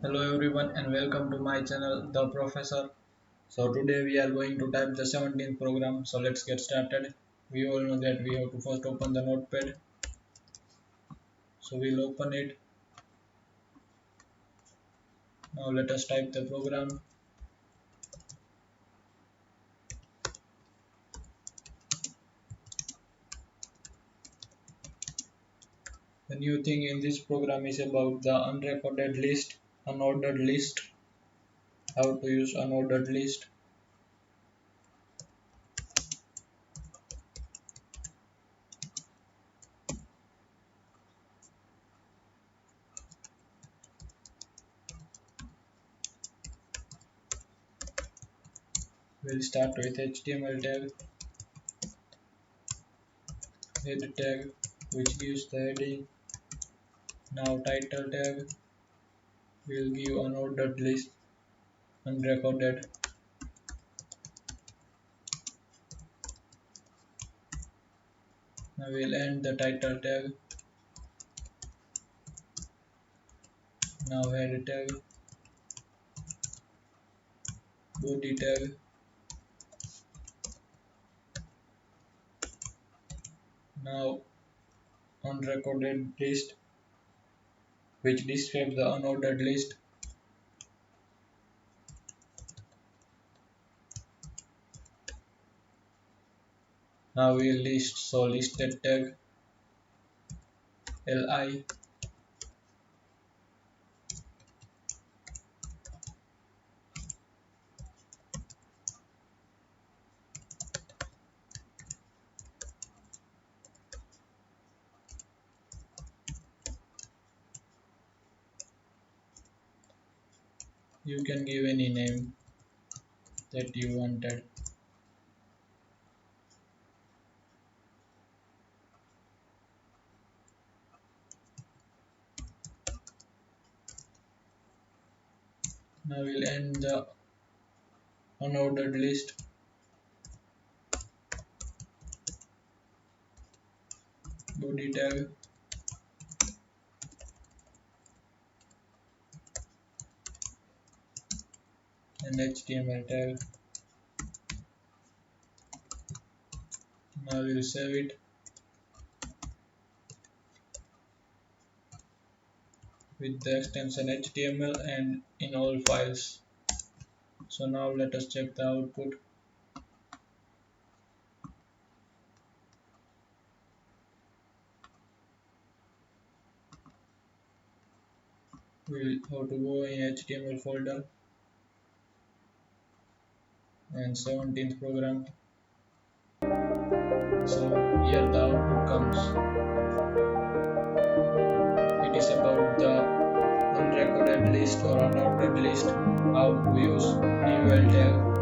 Hello everyone and welcome to my channel The Professor. So today we are going to type the 17th program. So let's get started. We all know that we have to first open the notepad. So we'll open it. Now let us type the program. The new thing in this program is about the unrecorded list, unordered list. How to use unordered list. We'll start with HTML tag, head tag which gives the heading. Now title tag will give unordered list, unrecorded. Now we'll end the title tag. Now head tag, body tag. Now unrecorded list which describes the unordered list. Now we list, so listed tag li. You can give any name that you wanted. Now we'll end the unordered list. Body tag and HTML tag. Now we'll save it with the extension HTML and in all files. So now let us check the output. We'll have to go in HTML folder and 17th program. So here the output comes. It is about the unrecorded list or unordered list, how to use UL tag.